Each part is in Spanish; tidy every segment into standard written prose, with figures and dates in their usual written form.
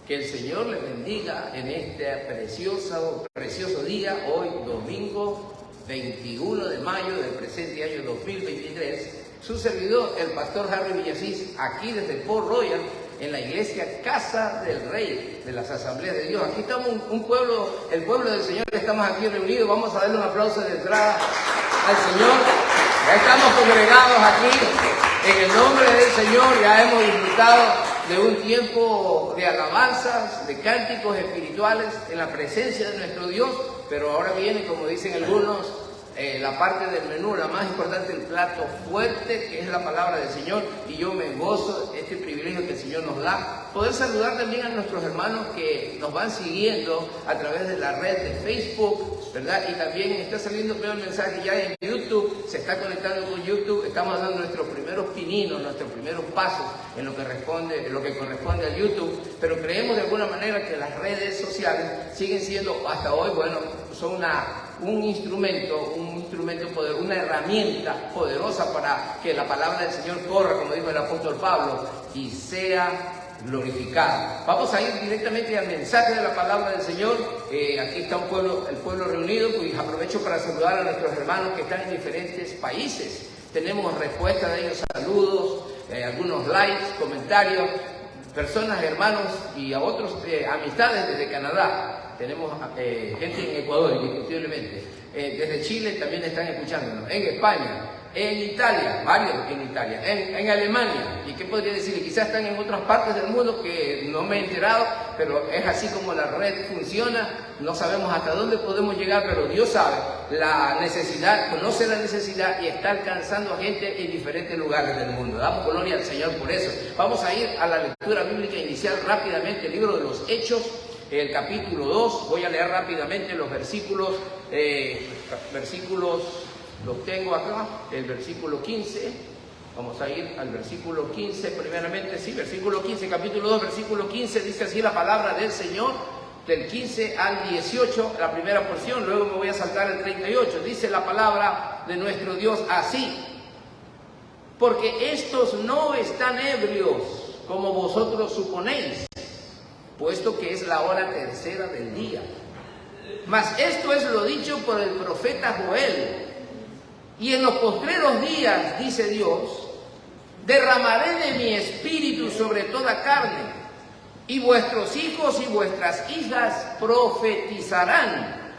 Que el Señor le bendiga en este precioso día, hoy domingo 21 de mayo del presente año 2023. Su servidor, el pastor Harry Villasís, aquí desde Port Royal, en la iglesia Casa del Rey de las Asambleas de Dios. Aquí estamos el pueblo del Señor, estamos aquí reunidos. Vamos a darle un aplauso de entrada al Señor. Ya estamos congregados aquí en el nombre del Señor. Ya hemos disfrutado de un tiempo de alabanzas, de cánticos espirituales en la presencia de nuestro Dios, pero ahora viene, como dicen algunos, la parte del menú, la más importante, el plato fuerte, que es la palabra del Señor, y yo me gozo de este privilegio que el Señor nos da, poder saludar también a nuestros hermanos que nos van siguiendo a través de la red de Facebook, ¿verdad? Y también está saliendo el mensaje ya en YouTube, se está conectando con YouTube, estamos dando nuestros primeros pininos, nuestros primeros pasos en lo que corresponde al YouTube, pero creemos de alguna manera que las redes sociales siguen siendo hasta hoy, bueno, son un instrumento poderoso, una herramienta poderosa para que la palabra del Señor corra, como dijo el apóstol Pablo, y sea glorificada. Vamos a ir directamente al mensaje de la palabra del Señor. Aquí está el pueblo reunido, pues aprovecho para saludar a nuestros hermanos que están en diferentes países. Tenemos respuesta de ellos, saludos, algunos likes, comentarios, personas, hermanos y a otros amistades desde Canadá. Tenemos gente en Ecuador, indiscutiblemente. Desde Chile también están escuchándonos. En España, en Italia, varios en Italia, en Alemania. ¿Y qué podría decir? Quizás están en otras partes del mundo que no me he enterado, pero es así como la red funciona. No sabemos hasta dónde podemos llegar, pero Dios sabe la necesidad, conoce la necesidad y está alcanzando a gente en diferentes lugares del mundo. Damos gloria al Señor por eso. Vamos a ir a la lectura bíblica inicial rápidamente, el libro de los Hechos. El capítulo 2, voy a leer rápidamente los versículos, los tengo acá, el versículo 15, vamos a ir al versículo 15 primeramente, sí, versículo 15, capítulo 2, versículo 15, dice así la palabra del Señor, del 15 al 18, la primera porción, luego me voy a saltar el 38, dice la palabra de nuestro Dios así: porque estos no están ebrios, como vosotros suponéis, puesto que es la hora tercera del día. Mas esto es lo dicho por el profeta Joel. Y en los postreros días, dice Dios, derramaré de mi espíritu sobre toda carne, y vuestros hijos y vuestras hijas profetizarán,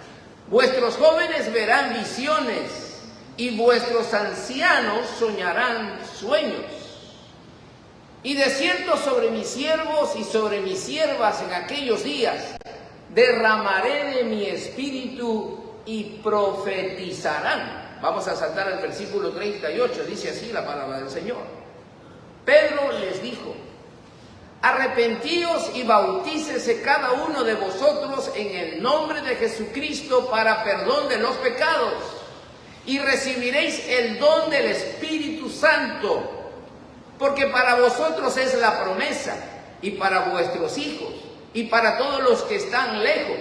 vuestros jóvenes verán visiones, y vuestros ancianos soñarán sueños. Y de cierto sobre mis siervos y sobre mis siervas en aquellos días derramaré de mi espíritu y profetizarán. Vamos a saltar al versículo 38, dice así la palabra del Señor. Pedro les dijo: arrepentíos y bautícese cada uno de vosotros en el nombre de Jesucristo para perdón de los pecados, y recibiréis el don del Espíritu Santo. Porque para vosotros es la promesa, y para vuestros hijos, y para todos los que están lejos,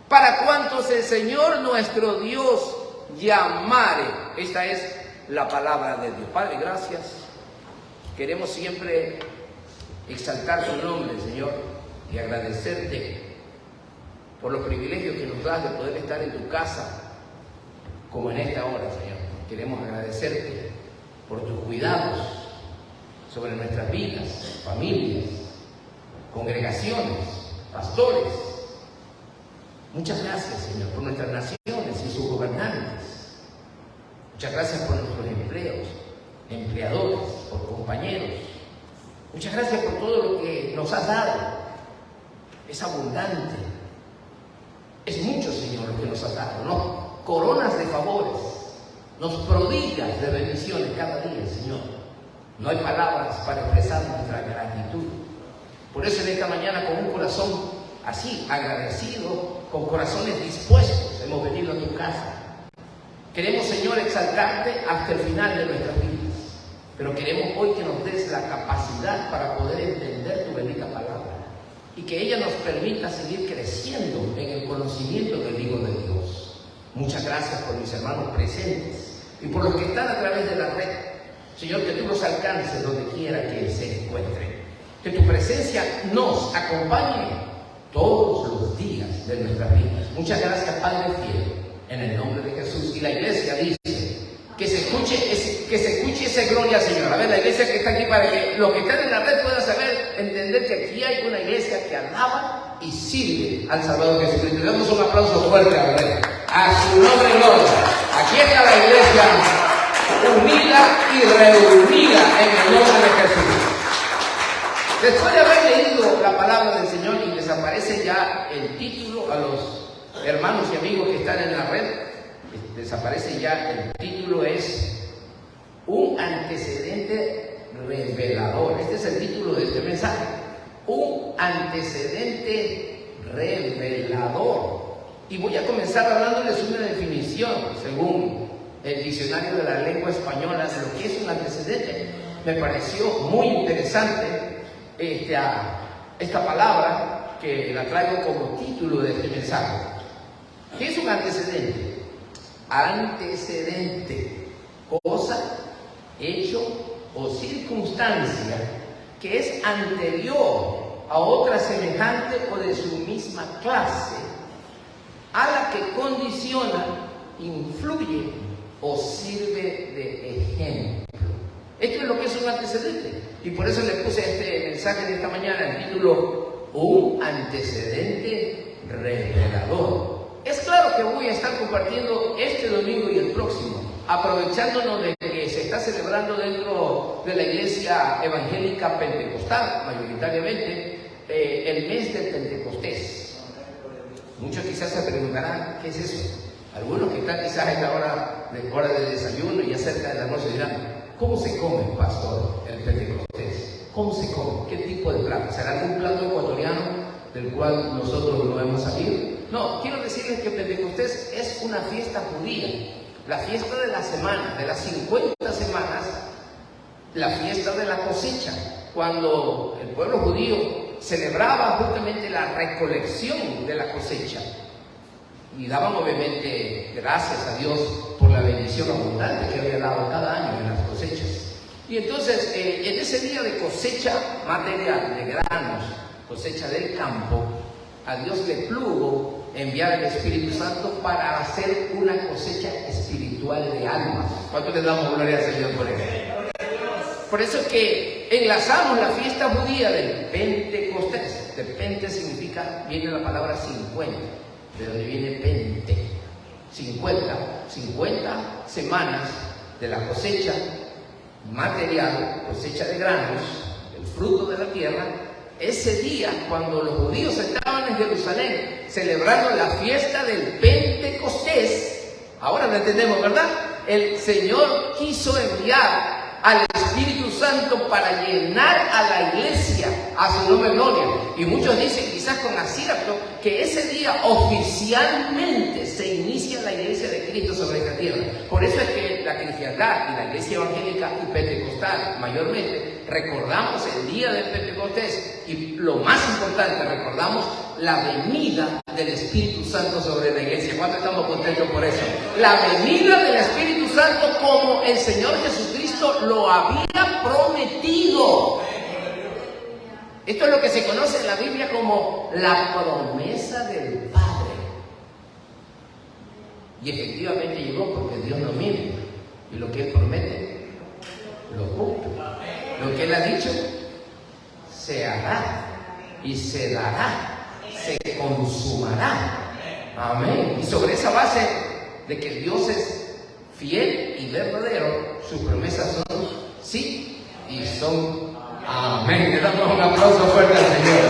para cuantos el Señor nuestro Dios llamare. Esta es la palabra de Dios. Padre, gracias. Queremos siempre exaltar tu nombre, Señor, y agradecerte por los privilegios que nos das de poder estar en tu casa, como en esta hora, Señor. Queremos agradecerte por tus cuidados sobre nuestras vidas, familias, congregaciones, pastores. Muchas gracias, Señor, por nuestras naciones y sus gobernantes. Muchas gracias por nuestros empleos, empleadores, por compañeros. Muchas gracias por todo lo que nos has dado. Es abundante. Es mucho, Señor, lo que nos has dado, ¿no? Coronas de favores. Nos prodigas de bendiciones cada día, Señor. No hay palabras para expresar nuestra gratitud. Por eso en esta mañana, con un corazón así, agradecido, con corazones dispuestos, hemos venido a tu casa. Queremos, Señor, exaltarte hasta el final de nuestras vidas. Pero queremos hoy que nos des la capacidad para poder entender tu bendita palabra y que ella nos permita seguir creciendo en el conocimiento del Hijo de Dios. Muchas gracias por mis hermanos presentes y por los que están a través de la red. Señor, que tú los alcances donde quiera que se encuentren. Que tu presencia nos acompañe todos los días de nuestras vidas. Muchas gracias, Padre fiel, en el nombre de Jesús. Y la iglesia dice que se escuche esa gloria al Señor. A ver, la iglesia que está aquí, para que los que están en la red puedan saber, entender que aquí hay una iglesia que alaba y sirve al Salvador Jesucristo. Le damos un aplauso fuerte a Rey. A su nombre, gloria. Aquí está la iglesia unida y reunida en el nombre de Jesús. Después de haber leído la palabra del Señor y les aparece ya el título a los hermanos y amigos que están en la red, desaparece ya el título, es un antecedente revelador. Este es el título de este mensaje, un antecedente revelador. Y voy a comenzar hablándoles una definición según el diccionario de la lengua española de lo que es un antecedente. Me pareció muy interesante esta palabra, que la traigo como título de este mensaje. ¿Qué es un antecedente? Antecedente, cosa, hecho o circunstancia que es anterior a otra semejante o de su misma clase, a la que condiciona, influye o sirve de ejemplo. Esto es lo que es un antecedente. Y por eso le puse este mensaje de esta mañana, el título, un antecedente revelador. Es claro que voy a estar compartiendo este domingo y el próximo, aprovechándonos de que se está celebrando dentro de la iglesia evangélica pentecostal, mayoritariamente, el mes del Pentecostés. Muchos quizás se preguntarán, ¿qué es eso? Algunos que están quizás a esta hora de desayuno y ya cerca de la noche dirán, ¿cómo se come, pastor, el Pentecostés? ¿Cómo se come? ¿Qué tipo de plato? ¿Será algún plato ecuatoriano del cual nosotros no hemos salido? No, quiero decirles que Pentecostés es una fiesta judía, la fiesta de la semana, de las 50 semanas, la fiesta de la cosecha, cuando el pueblo judío celebraba justamente la recolección de la cosecha. Y daban obviamente gracias a Dios por la bendición abundante que había dado cada año en las cosechas. Y entonces, en ese día de cosecha material, de granos, cosecha del campo, a Dios le plugo enviar el Espíritu Santo para hacer una cosecha espiritual de almas. ¿Cuánto le damos gloria al Señor por eso? Por eso es que enlazamos la fiesta judía del Pentecostés. De Pente significa, viene la palabra 50. De donde viene Pente, 50 semanas de la cosecha material, cosecha de granos, el fruto de la tierra. Ese día, cuando los judíos estaban en Jerusalén celebrando la fiesta del Pentecostés, ahora lo entendemos, ¿verdad? El Señor quiso enviar al Espíritu Santo para llenar a la iglesia a su nombre gloria. Y muchos dicen, quizás con acierto, que ese día oficialmente se inicia la iglesia de Cristo sobre esta tierra. Por eso es que la cristiandad y la iglesia evangélica y pentecostal mayormente recordamos el día del Pentecostés, y lo más importante, recordamos la venida del Espíritu Santo sobre la iglesia. ¿Cuánto estamos contentos por eso? La venida del Espíritu Santo como el Señor Jesucristo lo había prometido. Esto es lo que se conoce en la Biblia como la promesa del Padre. Y efectivamente llegó, porque Dios no miente. Y lo que Él promete, lo cumple. Lo que Él ha dicho, se hará y se dará, se consumará. Amén. Y sobre esa base de que Dios es fiel y verdadero, sus promesas son sí y son amén. Le damos un aplauso fuerte al Señor.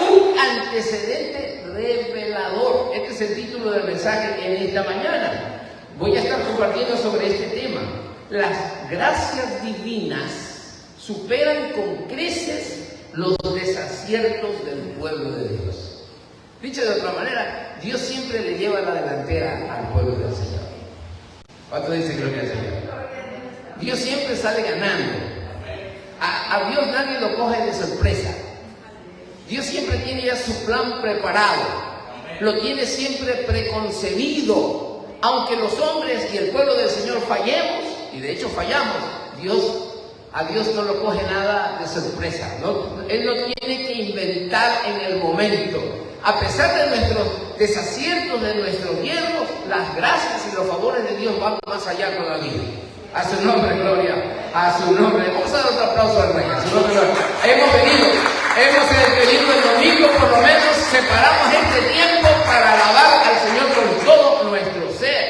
Un antecedente revelador. Este es el título del mensaje en esta mañana. Voy a estar compartiendo sobre este tema. Las gracias divinas superan con creces los desaciertos del pueblo de Dios. Dicho de otra manera, Dios siempre le lleva la delantera al pueblo del Señor. ¿Cuánto dice gloria al Señor? Dios siempre sale ganando. A Dios nadie lo coge de sorpresa. Dios siempre tiene ya su plan preparado. Lo tiene siempre preconcebido. Aunque los hombres y el pueblo del Señor fallemos, y de hecho fallamos, Dios A Dios no lo coge nada de sorpresa, ¿no? Él no tiene que inventar en el momento. A pesar de nuestros desaciertos, de nuestros hierros, las gracias y los favores de Dios van más allá todavía. A su nombre, gloria, a su nombre. Vamos a dar otro aplauso al Rey, a su nombre, gloria. Hemos venido el domingo, por lo menos separamos este tiempo para alabar al Señor con todo nuestro ser.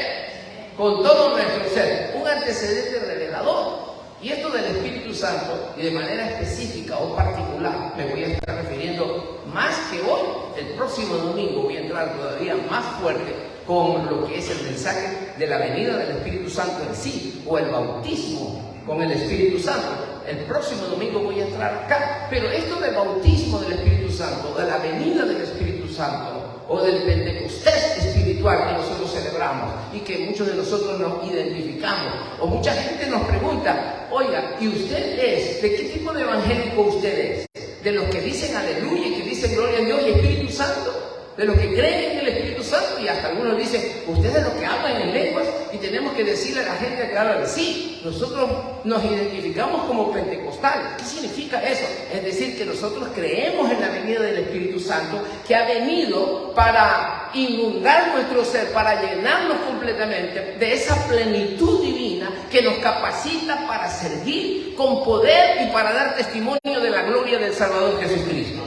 Con todo nuestro ser. Un antecedente revelador. Y esto del Espíritu Santo, y de manera específica o particular, me voy a estar refiriendo más que hoy. El próximo domingo voy a entrar todavía más fuerte con lo que es el mensaje de la venida del Espíritu Santo en sí, o el bautismo con el Espíritu Santo. El próximo domingo voy a entrar acá. Pero esto del bautismo del Espíritu Santo, de la venida del Espíritu Santo, o del Pentecostés espiritual que nosotros celebramos y que muchos de nosotros nos identificamos, o mucha gente nos pregunta, oiga, ¿y usted es? ¿De qué tipo de evangélico usted es? ¿De los que dicen aleluya y que dicen gloria a Dios y Espíritu Santo? ¿De los que creen en el Espíritu Santo? Y hasta algunos dicen, ustedes es los que hablan en lenguas, y tenemos que decirle a la gente que habla de sí. Nosotros nos identificamos como pentecostales. ¿Qué significa eso? Es decir, que nosotros creemos en la venida del Espíritu Santo, que ha venido para inundar nuestro ser, para llenarnos completamente de esa plenitud divina que nos capacita para servir con poder y para dar testimonio de la gloria del Salvador Jesucristo.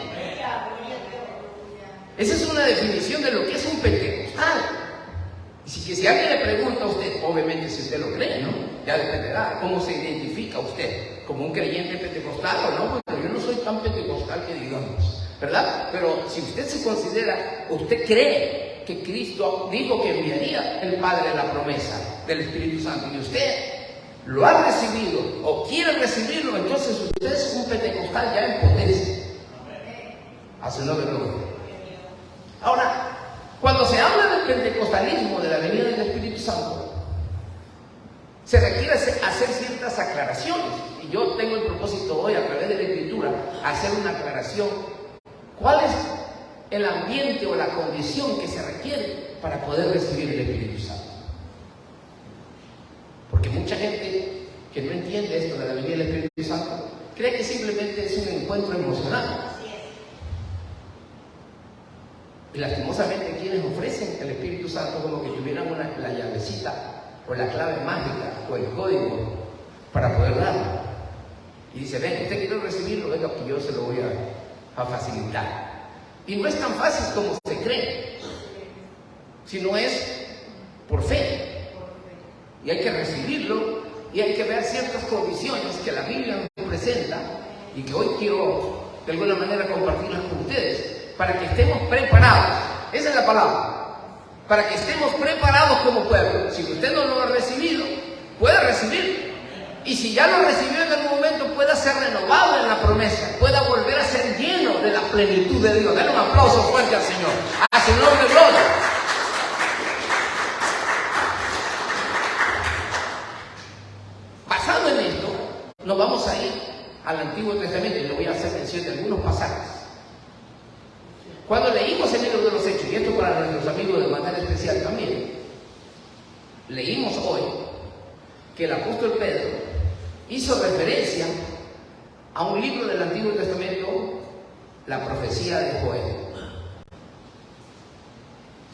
Esa es una definición de lo que es un pentecostal. Y si alguien le pregunta a usted, obviamente si usted lo cree, ¿no? Ya dependerá cómo se identifica usted, como un creyente pentecostal o no, porque yo no soy tan pentecostal que digamos, ¿verdad? Pero si usted se considera, usted cree que Cristo dijo que enviaría el Padre la promesa del Espíritu Santo, y usted lo ha recibido o quiere recibirlo, entonces usted es un pentecostal ya en potencia. A su nombre, gloria. Ahora, cuando se habla del pentecostalismo, de la venida del Espíritu Santo, se requiere hacer ciertas aclaraciones. Y yo tengo el propósito hoy, a través de la Escritura, hacer una aclaración. ¿Cuál es el ambiente o la condición que se requiere para poder recibir el Espíritu Santo? Porque mucha gente que no entiende esto de la venida del Espíritu Santo cree que simplemente es un encuentro emocional. Y lastimosamente quienes ofrecen el Espíritu Santo como que tuvieran la llavecita o la clave mágica o el código para poder darlo. Y dice, ven, usted quiere recibirlo, venga, que yo se lo voy a facilitar. Y no es tan fácil como se cree, sino es por fe. Y hay que recibirlo y hay que ver ciertas condiciones que la Biblia nos presenta y que hoy quiero de alguna manera compartirlas con ustedes, para que estemos preparados. Esa es la palabra. Para que estemos preparados como pueblo. Si usted no lo ha recibido, puede recibirlo. Y si ya lo recibió en algún momento, pueda ser renovado en la promesa, pueda volver a ser lleno de la plenitud de Dios. Dale un aplauso fuerte al Señor. A su nombre, gloria. Basado en esto, nos vamos a ir al Antiguo Testamento y le voy a hacer mención de algunos pasajes. Cuando leímos el libro de los Hechos, y esto para nuestros amigos de manera especial también, leímos hoy que el apóstol Pedro hizo referencia a un libro del Antiguo Testamento, la profecía de Joel.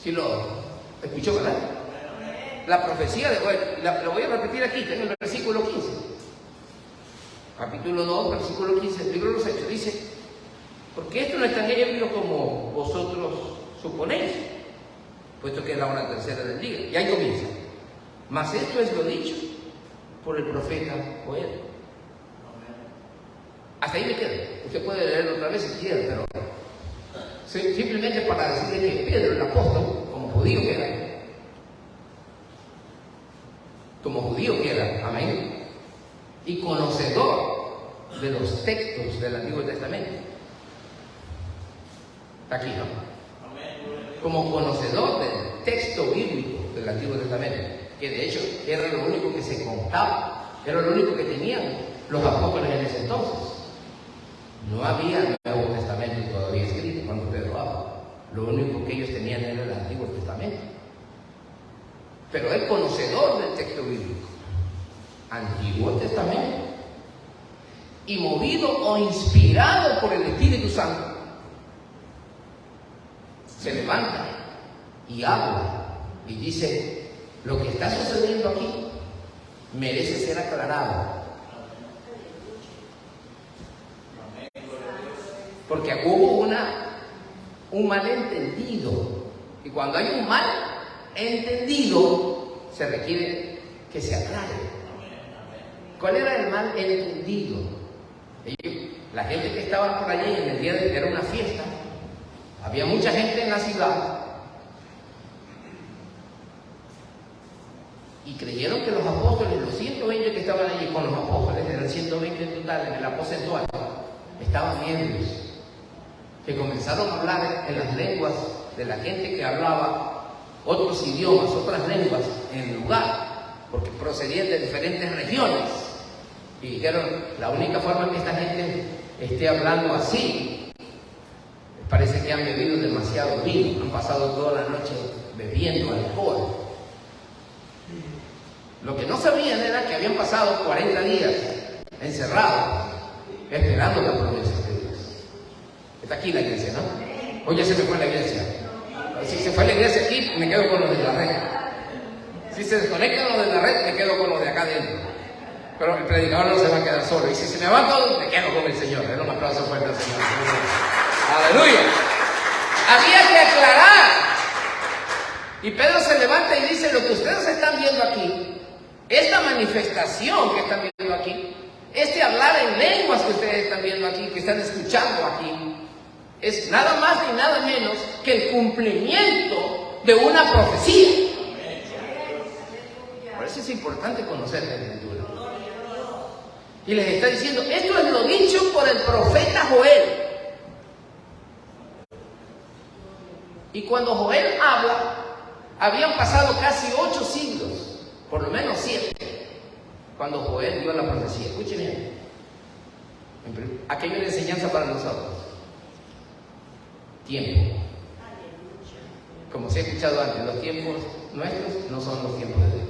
¿Sí lo escuchó, verdad? La profecía de Joel, lo voy a repetir aquí, está en el versículo 15. Capítulo 2, versículo 15, el libro de los Hechos, dice: porque esto no es tan ebrio como vosotros suponéis, puesto que es la hora tercera del día. Y ahí comienza. Mas esto es lo dicho por el profeta Joel. Hasta ahí me quedo. Usted puede leerlo otra vez si quiere, pero simplemente para decirle que Pedro, el apóstol, como judío que era, amén, y conocedor de los textos del Antiguo Testamento. Aquí, ¿no? Como conocedor del texto bíblico del Antiguo Testamento, que de hecho era lo único que se contaba, era lo único que tenían los apóstoles en ese entonces. No había Nuevo Testamento todavía escrito cuando Pedro habla. Lo único que ellos tenían era el Antiguo Testamento. Pero es conocedor del texto bíblico. Antiguo Testamento. y movido o inspirado por el Espíritu Santo, se levanta y habla y dice: lo que está sucediendo aquí merece ser aclarado. Porque hubo un malentendido. Y cuando hay un mal entendido, se requiere que se aclare. ¿Cuál era el mal entendido? La gente que estaba por allí en el día de era una fiesta. Había mucha gente en la ciudad. Y creyeron que los apóstoles, los 120 que estaban allí con los apóstoles, eran 120 en total en el aposento alto, estaban ebrios, que comenzaron a hablar en las lenguas de la gente que hablaba otros idiomas, otras lenguas en el lugar, porque procedían de diferentes regiones. Y dijeron: la única forma en que esta gente esté hablando así, parece que han bebido demasiado vino, han pasado toda la noche bebiendo alcohol. Lo que no sabían era que habían pasado 40 días encerrados, esperando la promesa de Dios. Está aquí la iglesia, ¿no? Hoy ya se me fue la iglesia. Si se fue la iglesia aquí, me quedo con los de la red. Si se desconectan los de la red, me quedo con los de acá adentro. Pero el predicador no se va a quedar solo. Y si se me van todos, me quedo con el Señor. Den un aplauso fuerte al Señor. ¡Aleluya! Había que aclarar. Y Pedro se levanta y dice: lo que ustedes están viendo aquí, esta manifestación que están viendo aquí, este hablar en lenguas que ustedes están viendo aquí, que están escuchando aquí, es nada más ni nada menos que el cumplimiento de una profecía. Por eso es importante conocer la Escritura. Y les está diciendo: esto es lo dicho por el profeta Joel. Y cuando Joel habla, habían pasado casi 8 siglos, por lo menos 7, cuando Joel dio la profecía. Escuchen bien. Aquí hay una enseñanza para nosotros. Tiempo. Como se ha escuchado antes, los tiempos nuestros no son los tiempos de Dios.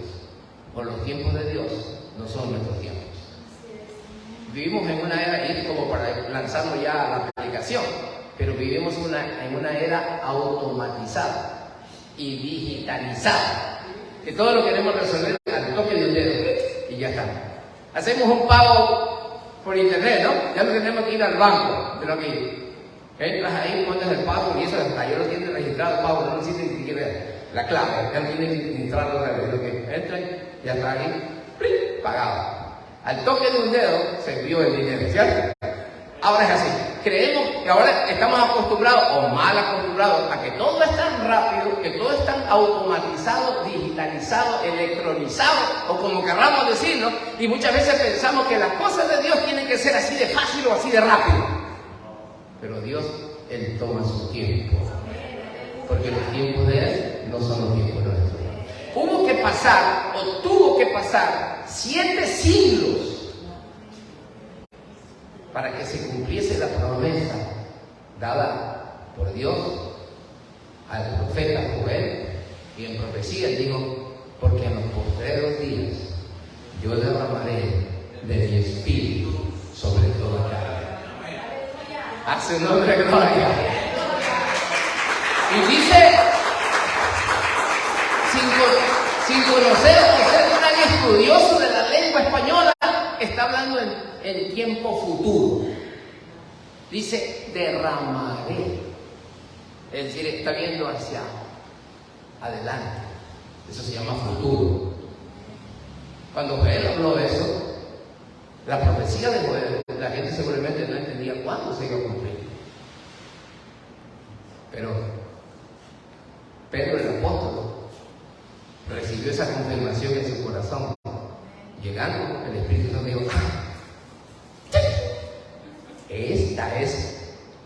O los tiempos de Dios no son nuestros tiempos. Vivimos en una era, y como para lanzarnos ya a la aplicación, pero vivimos en una era automatizada y digitalizada, que todo lo queremos resolver al toque de un dedo y ya está. Hacemos un pago por internet, ¿no? Ya no tenemos que ir al banco, pero aquí entras ahí, pones el pago y eso hasta yo lo tienen registrado el pago, no necesitan ni siquiera la clave, ya no tienen que entrar otra vez, lo que entran, ya está ahí, ¡plin!, pagado. Al toque de un dedo se envió el dinero, ¿cierto? Ahora es así. Creemos que ahora estamos acostumbrados o mal acostumbrados a que todo es tan rápido, que todo es tan automatizado, digitalizado, electronizado, o como querramos decirlo, y muchas veces pensamos que las cosas de Dios tienen que ser así de fácil o así de rápido. Pero Dios, Él toma su tiempo, porque los tiempos de Él no son los tiempos nuestros. Hubo que pasar, o tuvo que pasar, 7 siglos para que se cumpliese la promesa dada por Dios al profeta Joel. Y en profecía dijo: porque en los postreros días yo derramaré de mi espíritu sobre toda carne. A su nombre gloria. Y dice, sin conocer o ser un gran estudioso de la lengua española, está hablando en tiempo futuro. Dice: derramaré. Es decir, está viendo hacia adelante. Eso se llama futuro. Cuando Joel habló eso, la profecía de Joel, la gente seguramente no entendía cuándo se iba a cumplir. Pero Pedro, el apóstol, recibió esa confirmación en su corazón. Llegando, el Espíritu Santo dijo: esta es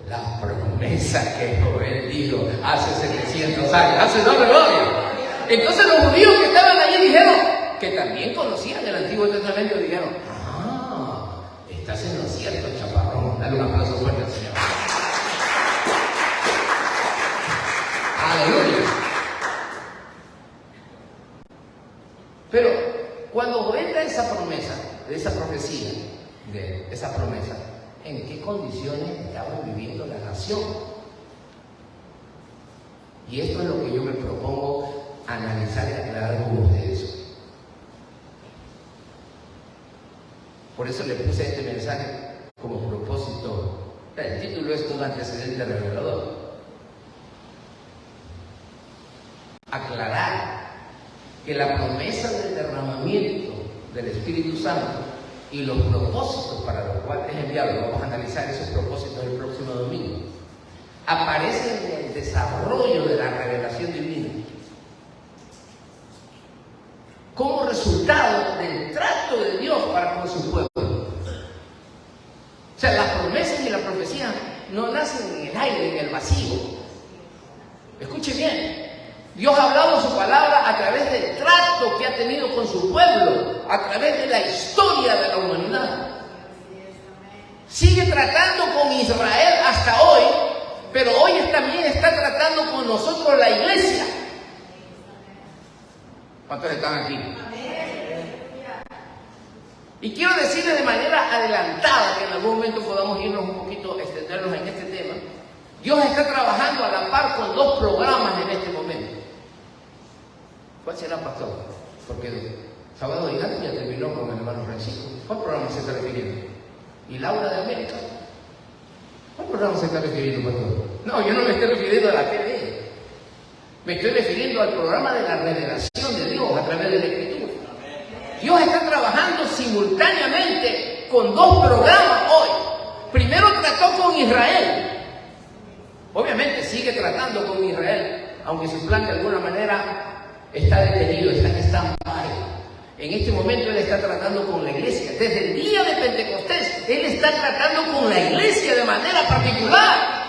la promesa que Joel dijo hace 700 años. Hace nombre gloria. Entonces los judíos que estaban allí dijeron, que también conocían el Antiguo Testamento, dijeron: estás en lo cierto, chaparrón. Dale un aplauso fuerte al Señor. Aleluya. Pero cuando Joel da esa promesa, de esa profecía, de esa promesa, ¿en qué condiciones estaba viviendo la nación? Y esto es lo que yo me propongo analizar y aclarar con ustedes. Por eso le puse este mensaje como propósito. El título es un antecedente revelador. Aclarar que la promesa del derramamiento del Espíritu Santo y los propósitos para los cuales es enviado, vamos a analizar esos propósitos el próximo domingo, aparecen en el desarrollo de la revelación divina como resultado del trato de Dios para con su pueblo. O sea, las promesas y la profecía no nacen en el aire, en el vacío. Escuche bien, Dios ha hablado su palabra a través del trato que ha tenido con su pueblo, a través de la historia de la humanidad. Sigue tratando con Israel hasta hoy, pero hoy también está tratando con nosotros, la iglesia. ¿Cuántos están aquí? Y quiero decirles de manera adelantada, que en algún momento podamos irnos un poquito, extendernos en este tema. Dios está trabajando a la par con 2 programas en este momento. ¿Cuál será, pastor? Porque el sábado de ya terminó con el hermano Francisco. ¿Cuál programa se está refiriendo? ¿Y Laura de América? ¿Cuál programa se está refiriendo, pastor? No, yo no me estoy refiriendo a la TV. Me estoy refiriendo al programa de la revelación de Dios a través de la Escritura. Dios está trabajando simultáneamente con 2 programas hoy. Primero trató con Israel. Obviamente sigue tratando con Israel, aunque su plan de alguna manera está detenido, está en stand-by. En este momento Él está tratando con la iglesia. Desde el día de Pentecostés, Él está tratando con la iglesia de manera particular.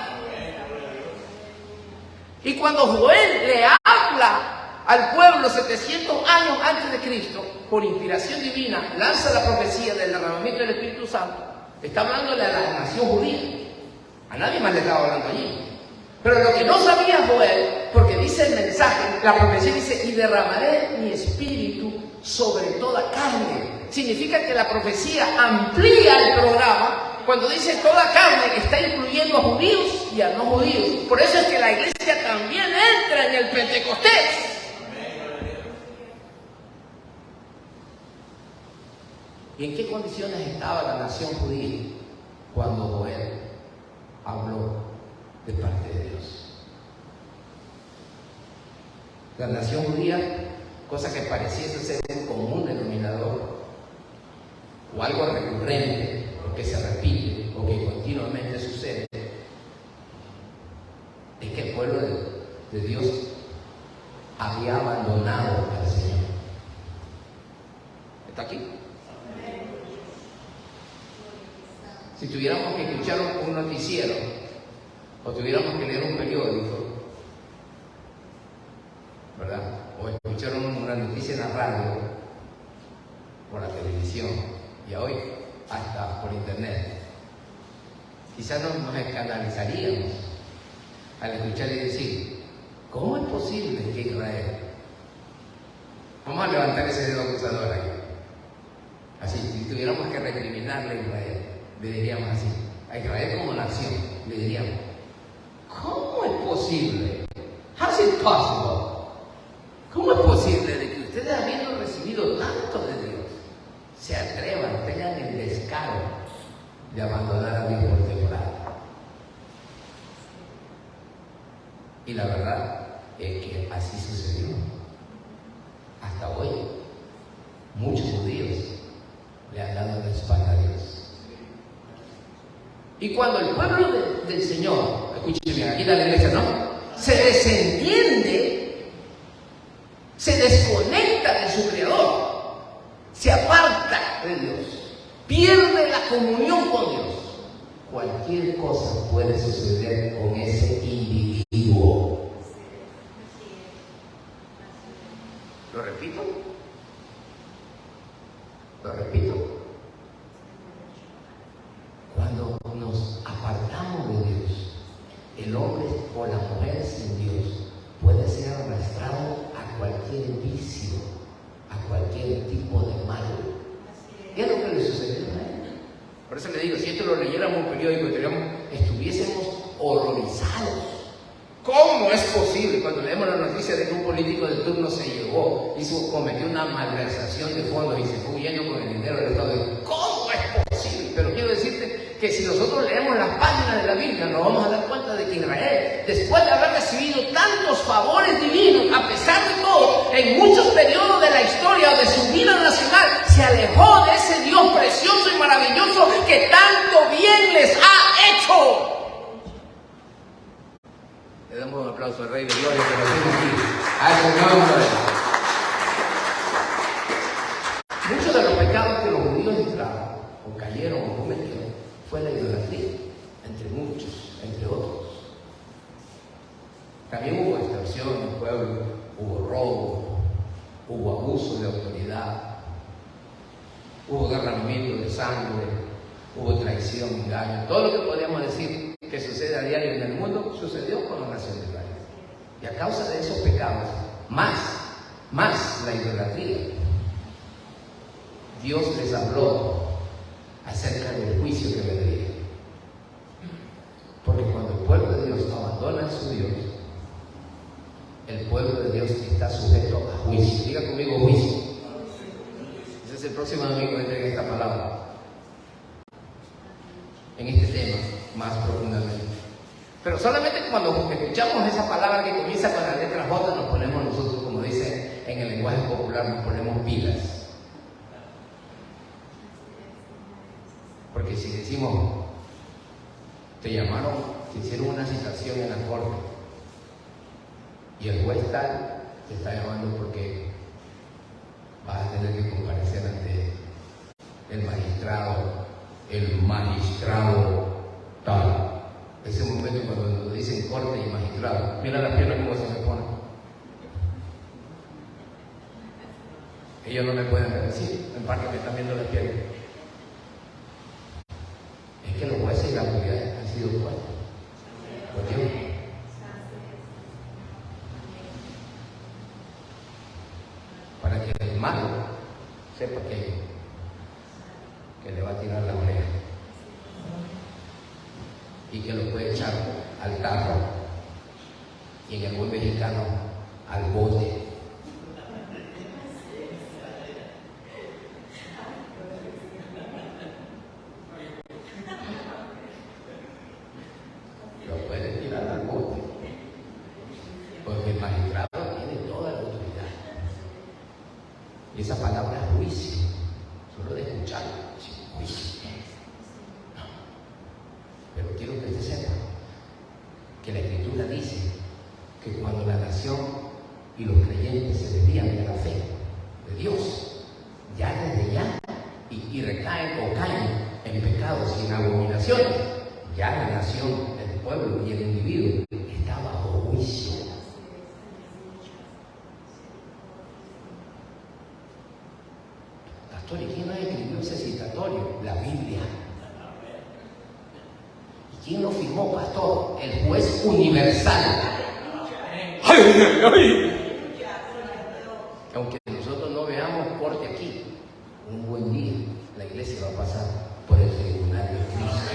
Y cuando Joel le habla al pueblo 700 años antes de Cristo, por inspiración divina, lanza la profecía del derramamiento del Espíritu Santo, está hablándole a la nación judía. A nadie más le estaba hablando allí. Pero lo que no sabía Joel, porque dice el mensaje, la profecía dice, y derramaré mi espíritu sobre toda carne. Significa que la profecía amplía el programa. Cuando dice toda carne, está incluyendo a judíos y a no judíos. Por eso es que la iglesia también entra en el Pentecostés. ¿Y en qué condiciones estaba la nación judía cuando Joel habló de parte de Dios? La nación judía, cosa que pareciese ser un común denominador o algo recurrente, o que se repite, o que continuamente sucede, es que el pueblo de Dios había abandonado al Señor. ¿Está aquí? Si tuviéramos que escuchar un noticiero o tuviéramos que leer un periódico, ¿verdad? O escuchar una noticia en la radio, por la televisión y hoy hasta por internet, quizás nos escandalizaríamos al escuchar y decir, ¿cómo es posible que Israel? Vamos a levantar ese dedo acusador ahí. Así, si tuviéramos que recriminarle a Israel, le diríamos así, a Israel como nación, le diríamos, ¿cómo es posible? How is it possible? ¿Cómo es posible de que ustedes, habiendo recibido tanto de Dios, se atrevan, tengan el descaro de abandonar a Dios por temporada? Y la verdad es que así sucedió. Hasta hoy, muchos judíos le han dado la espalda a Dios. Y cuando el pueblo del Señor, escúcheme, aquí está la iglesia, ¿no? Se desentiende, se desconecta de su Creador, se aparta de Dios, pierde la comunión con Dios. Cualquier cosa puede suceder con ese individuo. ¿Lo repito? Lo repito. Cuando nos apartamos de Dios, el hombre o la mujer sin Dios puede ser arrastrado a cualquier vicio, a cualquier tipo de mal. ¿Qué es lo que le sucedió a él? Por eso le digo, si esto lo leyéramos en un periódico, estuviésemos horrorizados. ¿Cómo es posible? Cuando leemos la noticia de que un político de turno se llevó, cometió una malversación de fondos y se fue huyendo con el dinero del Estado. ¿Cómo es posible? Pero quiero decirte que si nosotros leemos las páginas de la Biblia, nos vamos a dar cuenta de que Israel, después de haber recibido tantos favores divinos, a pesar de todo, en muchos periodos de la historia de su vida nacional, se alejó de ese Dios precioso y maravilloso que tanto bien les ha hecho. Le damos un aplauso al Rey de Gloria que nos tiene aquí. A su nombre. Muchos de los pecados que los judíos entraron, o cayeron, o cometieron, fue la idolatría, entre muchos, entre otros. También hubo extorsión en el pueblo, hubo robo, hubo abuso de autoridad, hubo derramamiento de sangre, hubo traición, engaño. Todo lo que podríamos decir que sucede a diario en el mundo, sucedió con la nación de Israel. Y a causa de esos pecados, más la idolatría, Dios les habló acerca del juicio que vendría. Porque cuando el pueblo de Dios abandona a su Dios, el pueblo de Dios está sujeto a juicio. Diga conmigo juicio. Ese es el próximo domingo que entregue esta palabra. En este tema, más profundamente. Pero solamente cuando escuchamos esa palabra que comienza con la letra J, nos ponemos nosotros, como dice en el lenguaje popular, nos ponemos pilas. Porque si decimos, te llamaron, te hicieron una citación en la corte, y el juez tal te está llamando porque vas a tener que comparecer ante el magistrado tal. Ese momento cuando nos dicen corte y magistrado, mira las piernas como se me ponen. Ellos no me pueden decir, en parte me están viendo las piernas. Es que los jueces y las autoridades han sido puestos por Dios. Para que el malo sepa que le va a tirar la oreja y que lo puede echar al tarro y en el buen mexicano al bote. Lo puede tirar al bote porque el magistrado tiene toda la autoridad. Y esa palabra es juicio, solo de escucharlo, juicio. No. Pero quiero que usted sepa que la Escritura dice que cuando la nación y los creyentes se desvían de la fe de Dios, ya desde ya, y recaen o caen en pecados y en abominaciones, ya la nación, el pueblo y el individuo está bajo juicio. Pastor, ¿y quién ha escrito ese citatorio? La Biblia. ¿Y quién lo firmó, pastor? El juez universal. Aunque nosotros no veamos corte aquí, un buen día la iglesia va a pasar por el tribunal de Cristo.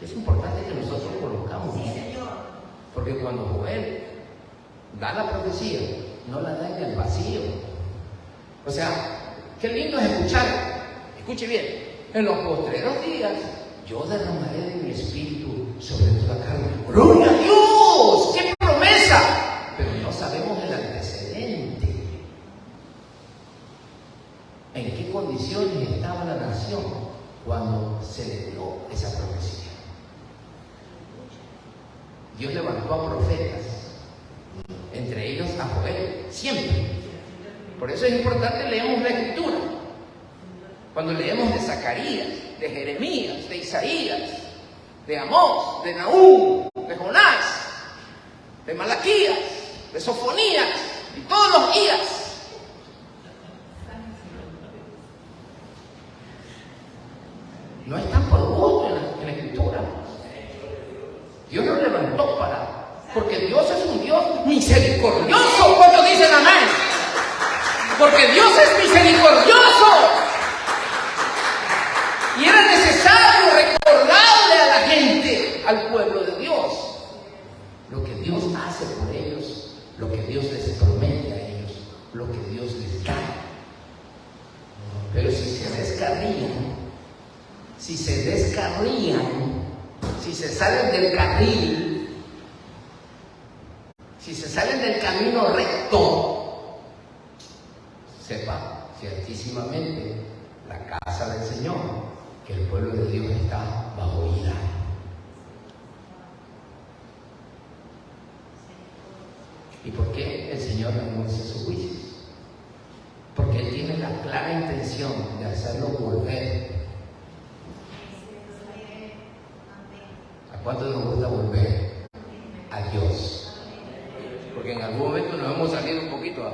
Es importante que nosotros conozcamos bien, porque cuando Joel da la profecía, no la da en el vacío. O sea, qué lindo es escuchar, escuche bien, en los postreros días yo derramaré de mi espíritu sobre toda carne. ¡Gloria a Dios! ¡Qué promesa! Pero no sabemos el antecedente. ¿En qué condiciones estaba la nación cuando se le dio esa profecía? Dios levantó a profetas, entre ellos a Joel, siempre. Por eso es importante leemos la Escritura. Cuando leemos de Zacarías, de Jeremías, de Isaías, de Amós, de Nahum, de Jonás, de Malaquías, de Sofonías y todos los días. No están por gusto en la Escritura. Dios los levantó porque Dios es un Dios misericordioso. ¿Cuántos dicen amén? Porque Dios es misericordioso. al pueblo de Dios. Lo que Dios hace por ellos, lo que Dios les promete a ellos, lo que Dios les da. Pero si se descarrían, si se salen del carril, si se salen del camino recto, sepa ciertísimamente la casa del Señor, que el pueblo de Dios está bajo ira. ¿Y por qué el Señor no anuncia sus juicios? Porque Él tiene la clara intención de hacerlos volver. ¿A cuánto nos gusta volver? A Dios. Porque en algún momento nos hemos salido un poquito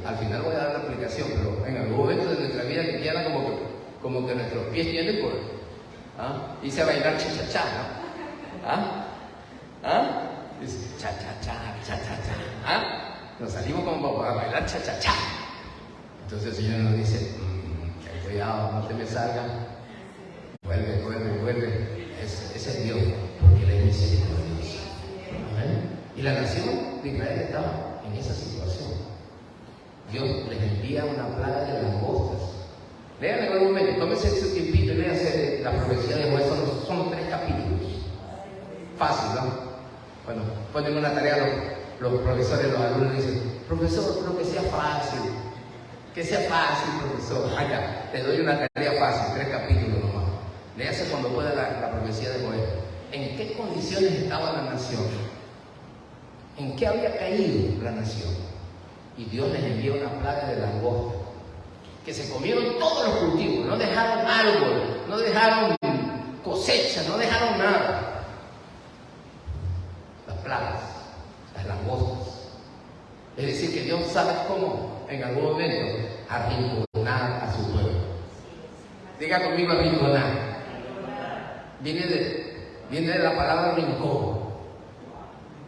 al final voy a dar la explicación, pero en algún momento de nuestra vida cristiana como que nuestros pies tienen por hice a bailar cha-cha-cha, ¿no? Dice cha-cha-cha, cha-cha-cha, nos salimos como a bailar cha-cha-cha. Entonces el Señor nos dice, cuidado, no te me salga, vuelve. Ese es Dios, porque Él es misericordioso. ¿Amén? Y la nación de Israel estaba en esa situación. Dios les envía una plaga de langostas. Lean en algún momento, tómense su tiempito y léanse la profecía de Joel, son 3 capítulos. Fácil, ¿no? Bueno, ponen una tarea los profesores, los alumnos dicen, profesor, pero que sea fácil, profesor. Ya, te doy una tarea fácil, 3 capítulos nomás. Léase cuando pueda la profecía de Joel. ¿En qué condiciones estaba la nación? ¿En qué había caído la nación? Y Dios les envió una plaga de langostas, que se comieron todos los cultivos, no dejaron árbol, no dejaron cosecha, no dejaron nada. Las plagas, las langostas. Es decir, que Dios sabe cómo, en algún momento, arrinconar a su pueblo. Diga conmigo arrinconar. Viene de la palabra rincón,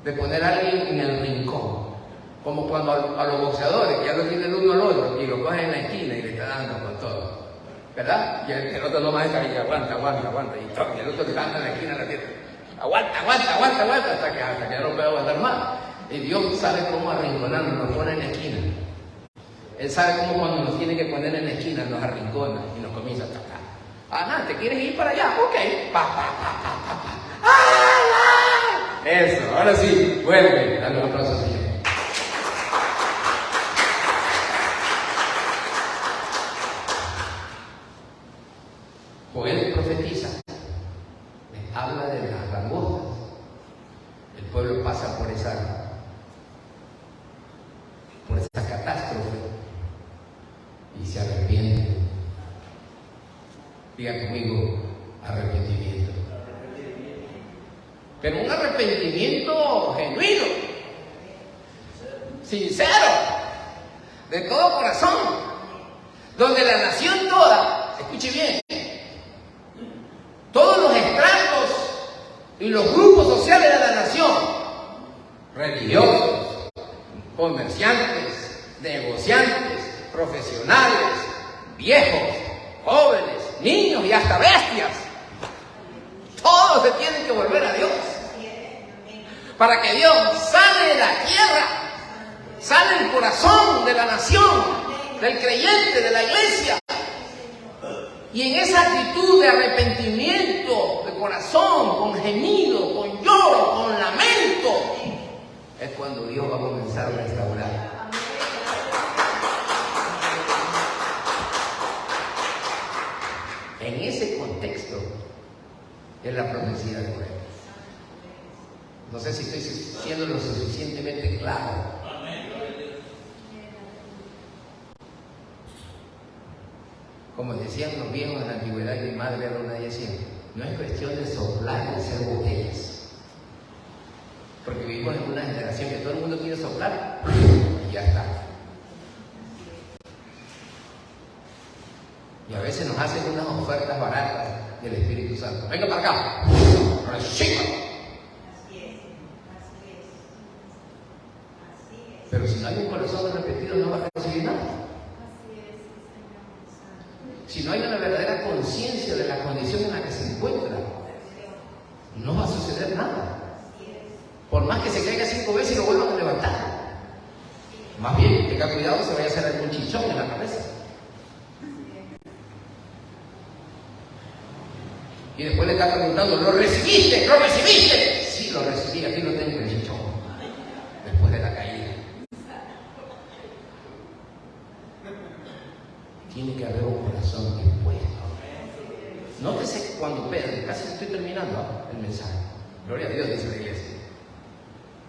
de poner a alguien en el rincón. Como cuando a los boxeadores, que ya lo tienen uno al otro, y lo cogen en la esquina y le está dando con todo. ¿Verdad? Y el otro nomás está ahí, aguanta, y el otro que está en la esquina la tiene. Aguanta, hasta que ya no puede aguantar más. Y Dios sabe cómo arrinconarnos, nos pone en la esquina. Él sabe cómo cuando nos tiene que poner en la esquina, nos arrincona y nos comienza a atacar. ¿Te quieres ir para allá? Ok. Eso, ahora sí, vuelve. Dale un aplauso al Señor. Joel profetiza, les habla de las langostas. El pueblo pasa por esa catástrofe y se arrepiente. Diga conmigo, arrepentimiento. Pero un arrepentimiento genuino, sincero, de todo corazón, donde la nación toda, escuche bien, todos los estratos y los grupos sociales de la nación, religiosos, comerciantes, negociantes, profesionales, viejos, jóvenes, niños y hasta bestias, todos se tienen que volver a Dios, para que Dios sane de la tierra, sane el corazón de la nación, del creyente, de la iglesia. Y en esa actitud de arrepentimiento, de corazón, con gemido, con lloro, con lamento, es cuando Dios va a comenzar a restaurar. En ese contexto es la profecía de Joel. No sé si estoy siendo lo suficientemente claro. Como decían los viejos en la antigüedad, y mi madre era una de ellas siempre, no es cuestión de soplar y hacer botellas. Porque vivimos en una generación que todo el mundo quiere soplar y ya está. Y a veces nos hacen unas ofertas baratas del Espíritu Santo. Venga para acá, reciba. Pero si no hay un corazón arrepentido, no va a recibir nada. Si no hay una verdadera conciencia de la condición en la que se encuentra, tenga cuidado, se vaya a hacer algún chichón en la cabeza. Y después le está preguntando, ¿lo recibiste? ¿Lo recibiste? Sí, lo recibí, aquí lo tengo el chichón. Después de la caída. Tiene que haber un corazón dispuesto. Nótese cuando Pedro, casi estoy terminando el mensaje. Gloria a Dios, dice la iglesia.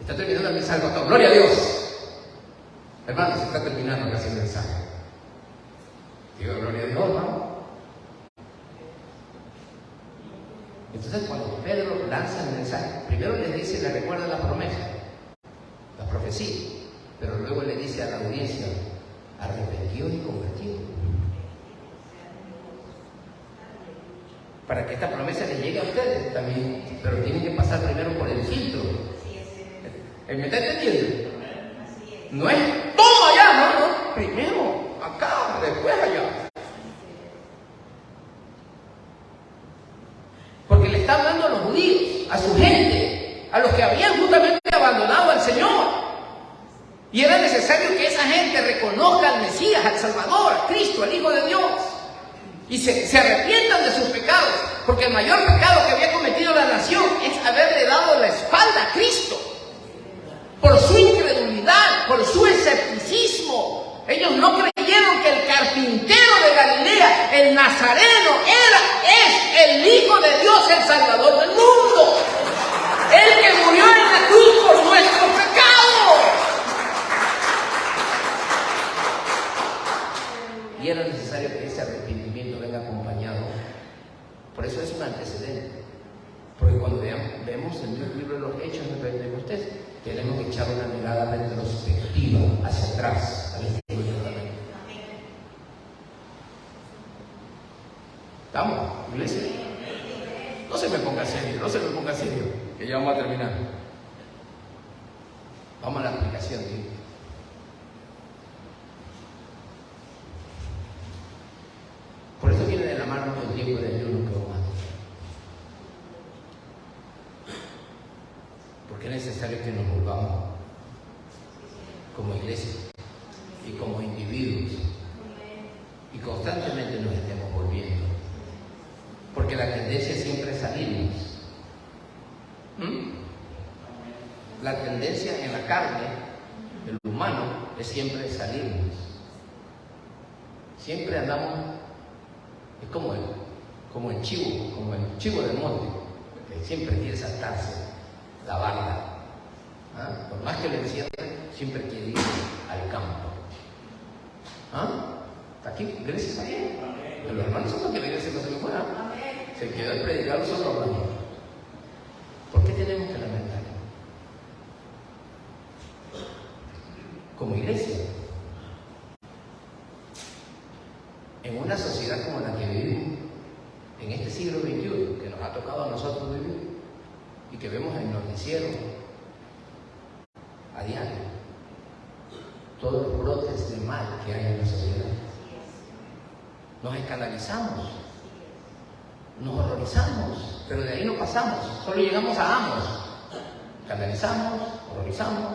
Está terminando el mensaje, pastor. Gloria a Dios. Hermano, se está terminando casi el mensaje. Digo, gloria a Dios, ¿no? Entonces, cuando Pedro lanza el mensaje, primero le dice, le recuerda la promesa, la profecía, pero luego le dice a la audiencia, arrepentido y convertido. Para que esta promesa les llegue a ustedes también, pero tienen que pasar primero por el filtro. ¿Me está entendiendo? No es todo allá, no, primero acá, después allá. Porque le está hablando a los judíos, a su gente, a los que habían justamente abandonado al Señor. Y era necesario que esa gente reconozca al Mesías, al Salvador, a Cristo, al Hijo de Dios. Y se arrepientan de sus pecados. Porque el mayor pecado que había cometido la nación es haberle dado la espalda a Cristo. Por su incredulidad, por su escepticismo. Ellos no creyeron que el carpintero de Galilea, el Nazareno, es el Hijo de Dios, el Salvador del mundo. El que murió en la cruz por nuestros pecados. Y era necesario que ese arrepentimiento venga acompañado. Por eso es un antecedente. Porque cuando vemos en el libro de los Hechos de Pentecostés, tenemos que echar una mirada retrospectiva hacia atrás al Antiguo Testamento. ¿Estamos, iglesia? No se me ponga serio, no se me ponga serio, que ya vamos a terminar. Vamos a la aplicación, ¿sí? Por eso viene de la mano el tiempo de ayuno que vamos a hacer. Porque es necesario que nos volvamos como iglesia y como individuos y constantemente nos estemos volviendo. Porque la tendencia siempre es salirnos. La tendencia en la carne, del humano, es siempre salirnos. Siempre andamos, es como el chivo del monte, que siempre quiere saltarse la barda. Por más que le encierren, siempre quiere ir al campo. Aquí, Grecia está bien. Pero los hermanos son los que la iglesia no se me fuera. Se quedó el predicador solo hablando. ¿Por qué tenemos que lamentar? Como iglesia, en una sociedad como la que vivimos, en este siglo XXI, que nos ha tocado a nosotros vivir, y que vemos en el noticiero a diario, todos los brotes de mal que hay en la sociedad. Nos escandalizamos, nos horrorizamos, pero de ahí no pasamos, solo llegamos a Amos. Escandalizamos, horrorizamos,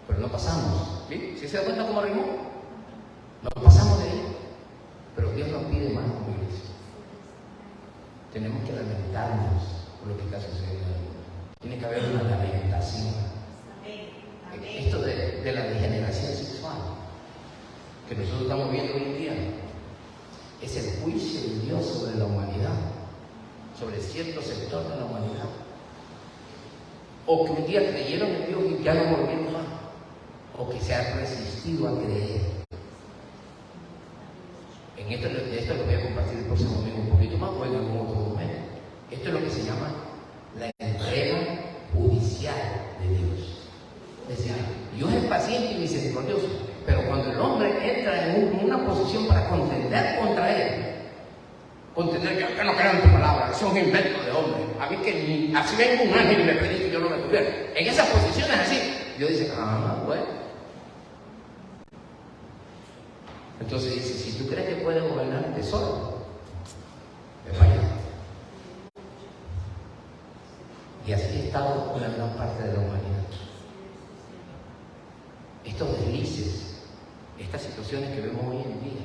pero no pasamos. ¿Sí? ¿Sí se da cuenta cómo rimó? No pasamos de ahí, pero Dios nos pide más como iglesia. Tenemos que lamentarnos por lo que está sucediendo. Tiene que haber una lamentación. Esto de la degeneración sexual que nosotros estamos viendo hoy en día es el juicio de Dios sobre la humanidad, sobre cierto sector de la humanidad, o que un día creyeron en Dios y ya no volvieron más, o que se han resistido a creer. En esto lo voy a compartir el próximo domingo un poquito más, o en algún otro momento. Esto es lo que se llama la entrega judicial de Dios. Es decir, Dios es paciente y misericordioso, pero cuando el hombre entra en una posición para contender contra él, contender que no creo en tu palabra, eso es un invento de hombre, a mí que ni así vengo un ángel y me predique y yo no me tuviera. En esas posiciones así, Dios dice, bueno. Entonces dice, si tú crees que puedes gobernarte solo, te vayas. Y así ha estado una gran parte de la humanidad. Estos deslices Estas situaciones que vemos hoy en día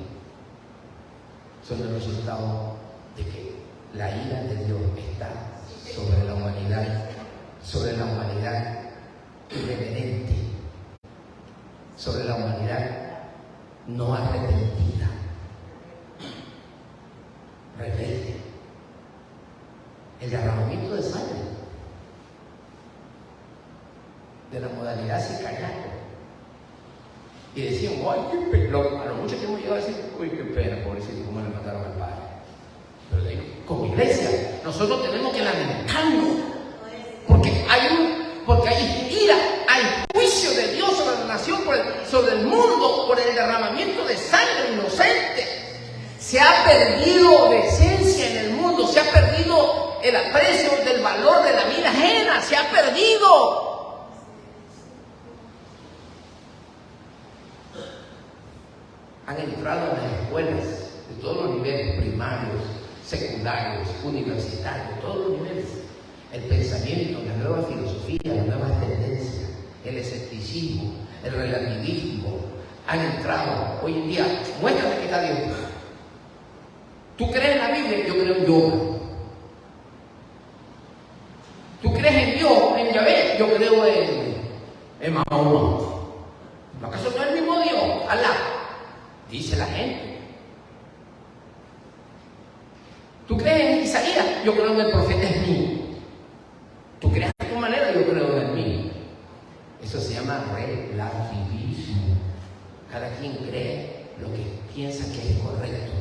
son el resultado de que la ira de Dios está sobre la humanidad irreverente, sobre la humanidad no arrepentida, rebelde. El derramamiento de sangre, de la modalidad sicariato. Y decían, ¡ay, qué pena! A lo mucho que hemos llegado a decir, ¡uy, qué pena, pobrecito, cómo le mataron al padre! Pero digo, como iglesia, nosotros tenemos que lamentarnos, porque hay ira, hay juicio de Dios sobre la nación, sobre el mundo, por el derramamiento de sangre inocente. Se ha perdido decencia en el mundo, se ha perdido el aprecio del valor de la vida ajena, se ha perdido. Han entrado en las escuelas de todos los niveles, primarios, secundarios, universitarios, todos los niveles, el pensamiento, la nueva filosofía, las nuevas tendencias, el escepticismo, el relativismo, han entrado. Hoy en día, muéstrame que está Dios. ¿Tú crees en la Biblia? Yo creo en yoga. ¿Tú crees en Dios, en Yahvé? Yo creo en Mahoma. ¿No acaso no es el mismo Dios? Alá. Dice la gente. ¿Tú crees en Isaías? Yo creo en el profeta Esmí. ¿Tú crees de tu manera? Yo creo en mí. Eso se llama relativismo. Cada quien cree lo que piensa que es correcto.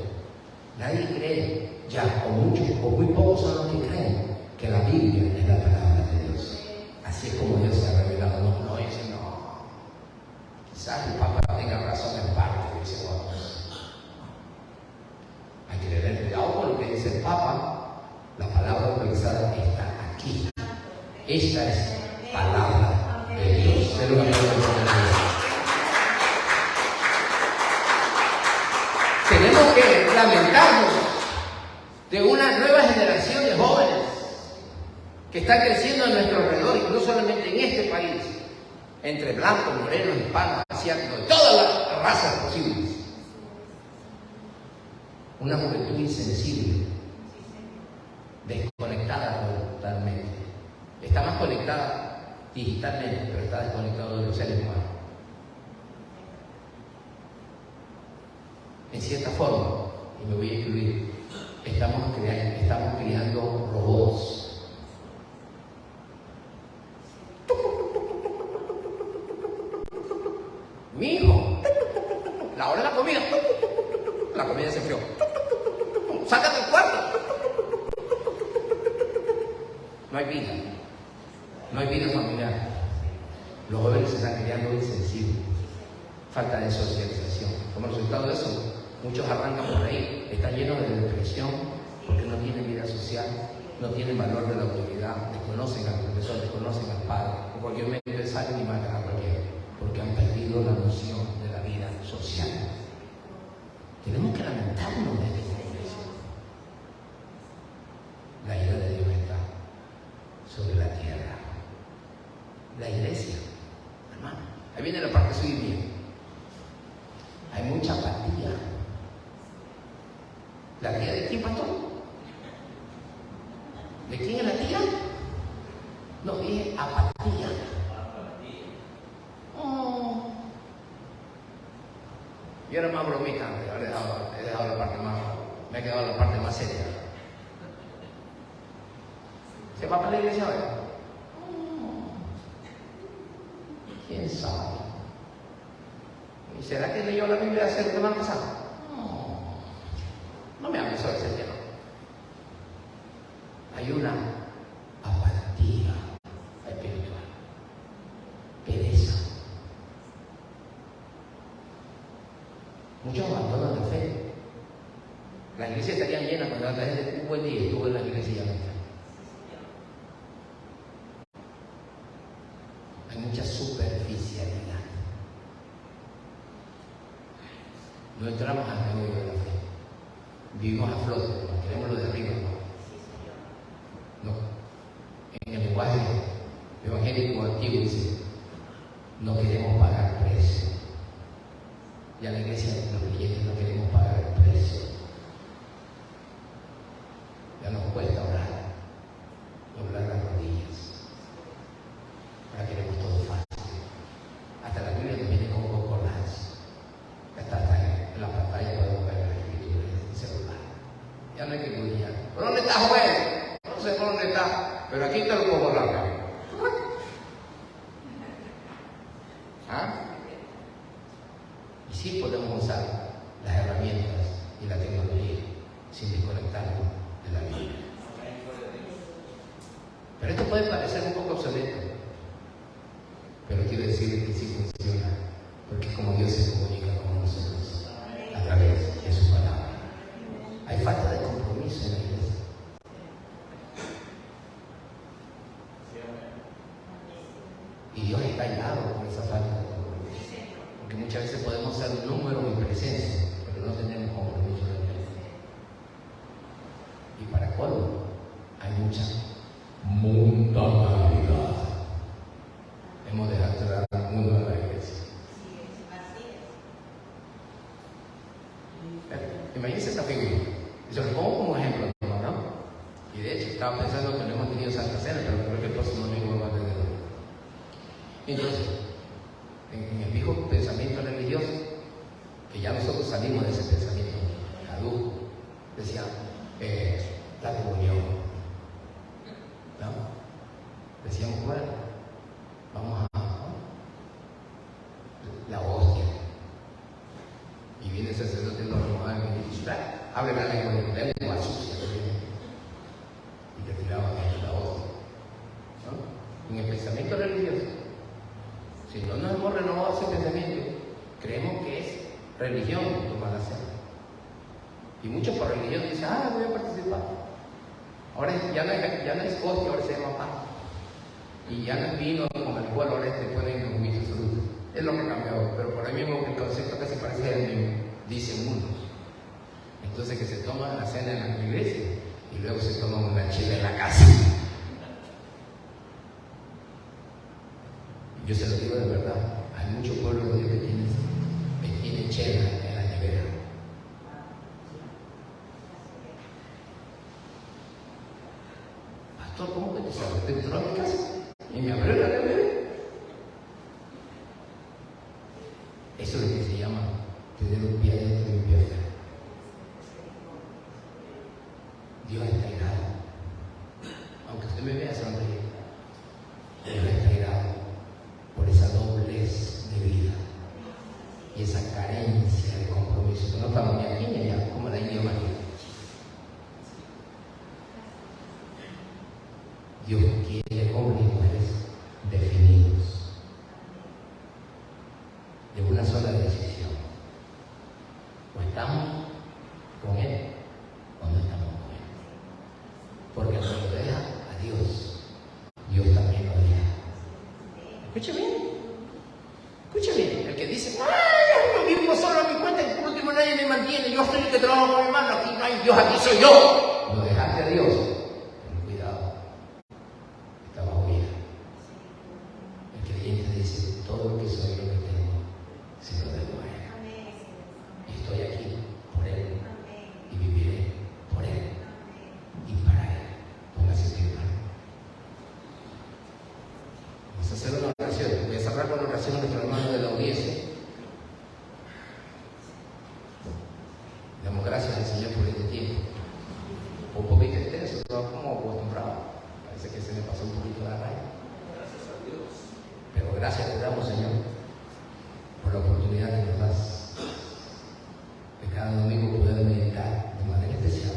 Nadie cree, ya, o muchos o muy pocos son los que creen que la Biblia es la palabra de Dios. Así es como Dios se ha revelado. No, eso no. Quizás el Papa tenga razón en parte, dice bueno. Hay que tener cuidado con lo que dice el Papa. La palabra autorizada está aquí. Esta es palabra de Dios. Tenemos que lamentarnos de una nueva generación de jóvenes que están creciendo a nuestro alrededor, y no solamente en este país, entre blancos, morenos, hispanos, asiáticos, de todas las razas posibles. Una juventud insensible, desconectada totalmente. Está más conectada digitalmente, pero está desconectada de los seres humanos. En cierta forma, y me voy a incluir, estamos criando robots. Mi hijo, la hora de la comida se enfrió. Sácate el cuarto. No hay vida. No hay vida familiar. Los jóvenes se están criando insensibles. Falta de socialización. Como resultado de eso, muchos arrancan por ahí, están llenos de depresión porque no tienen vida social, no tienen valor de la autoridad, desconocen al profesor, desconocen al padre. En cualquier momento salen y matan a cualquiera, porque han perdido la noción de la vida social. Tenemos que lamentarnos de esta iglesia. La ira de Dios está sobre la tierra. La iglesia, hermano, ahí viene la parte suya y mía. Hay mucha apatía. ¿La tía de quién, pastor? ¿De quién es la tía? No, dije apatía. Oh. Yo era más bromista antes, ahora he dejado la parte más, me he quedado en la parte más seria. ¿Se va para la iglesia ahora? ¿Quién sabe? ¿Y será que leyó la Biblia hace la semana pasada? No me hables sobre ese tema. Hay una apatía espiritual, pereza. Muchos abandonan la fe. Las iglesias estarían llenas cuando la gente un buen día estuvo en la iglesia. Hay mucha superficialidad. No entramos al medio de la fe. Vivimos a flote, queremos lo de arriba. No. En el lenguaje evangélico antiguo dice, no queremos pagar precio. Ya la iglesia, los creyentes, no queremos pagar el precio. Ya nos cuesta orar, doblar las rodillas. Ahora queremos todo fácil. Hasta la Biblia nos viene con concordancia. Está en la pantalla, podemos ver la escritura en el celular. Ya no hay que cuidar. ¿Por dónde está, joven? No sé por dónde está, pero aquí te lo pongo rápido. ¿Ah? Y sí podemos usar las herramientas y la tecnología sin desconectarnos de la Biblia. Pero esto puede parecer un poco obsoleto, pero quiero decir que sí funciona, porque es como Dios se comunica con nosotros a través de su palabra. Hay falta de compromiso en la iglesia. Y Dios está aislado por esa falta de compromiso. Porque muchas veces podemos ser un número en presencia, pero no tenemos compromiso en la iglesia. Y para colmo, hay mucha mundanalidad. Hemos dejado entrar al mundo de la iglesia. Imagínense esta figura. Yo lo pongo como ejemplo, ¿no? Y de hecho, estaba pensando que no hemos tenido Santa Cena, pero creo que el próximo domingo vamos a tenerlo. Entonces, en el viejo pensamiento religioso, que ya nosotros salimos de ese pensamiento caduco, decía, la comunión, ¿no? Decíamos, bueno, vamos a la hostia. Y viene el sacerdote de los romanos y dice, abre la lengua sucia. Y te tiraba la hostia, ¿no? En el pensamiento religioso. Si no nos hemos renovado ese pensamiento, creemos que es religión tomar la cena. Y muchos por religión dicen, voy a participar. Ahora ya no es hostia, ahora se llama pan. Y ya no es vino con alcohol, ahora te ponen con mucha fruta. Es lo que ha cambiado, pero por ahí mismo el concepto casi parece el mismo, dicen unos. Entonces que se toma la cena en la iglesia y luego se toma una chela en la casa. Yo se lo digo de verdad, hay muchos pueblos de Dios que tienen chela en la nevera. Pastor, ¿cómo que te sabes? ¿Te entró a mi casa? ¿Y me abrió la nevera? Eso es lo que se llama tener un pie adentro y un pie afuera. Dios está irado. Aunque usted me vea sonreír, Dios está irado por esa doblez de vida y esa carencia de compromiso, que no estamos ni aquí ni allá, como la India María. Dios quiere hombres y mujeres definidos, de una sola decisión. O estamos con Él o no estamos con Él. Porque cuando deja a Dios, Dios también lo deja. Escuche bien, el que dice, yo vivo solo a mi cuenta y por último nadie me mantiene, yo soy el que trabajo con mi hermano, aquí no hay Dios, aquí soy yo. Lo dejaste a Dios, ten cuidado, está bajo ira. El creyente dice, todo lo que soy, lo que tengo, se lo debo a Él. Y estoy aquí por Él y viviré por Él y para Él. Póngase de pie. Vamos a hacer una oración. Voy a cerrar con la oración de nuestro hermano de la audiencia. Damos gracias al Señor por este tiempo. Un poquito extenso, todo como acostumbrado. Parece que se me pasó un poquito la raya. Pero gracias te damos, Señor, por la oportunidad que nos das de cada domingo poder meditar de manera especial,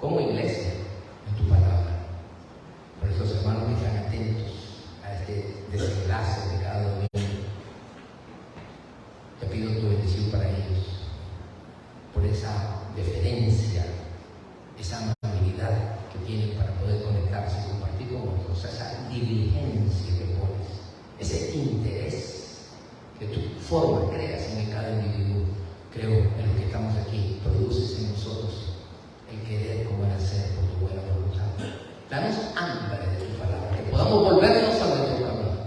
como iglesia, en tu palabra. Por esos hermanos que están atentos a este desenlace de cada domingo, te pido tu bendición para ellos, por esa deferencia, esa amabilidad que tienen para poder conectarse y compartir con nosotros, esa diligencia que pones, ese interés que tú formas, creas en cada individuo. Creo en lo que estamos aquí, produces en nosotros el querer como el hacer por tu buena voluntad. Danos hambre de tu palabra, que podamos volvernos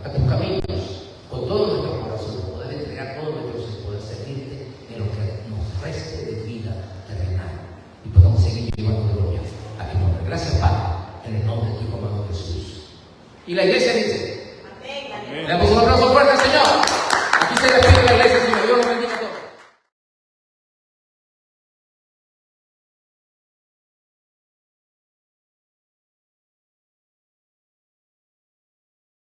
a tus caminos, con todo nuestro corazón, poder entregar todo nuestro ser, poder servirte Y la iglesia dice,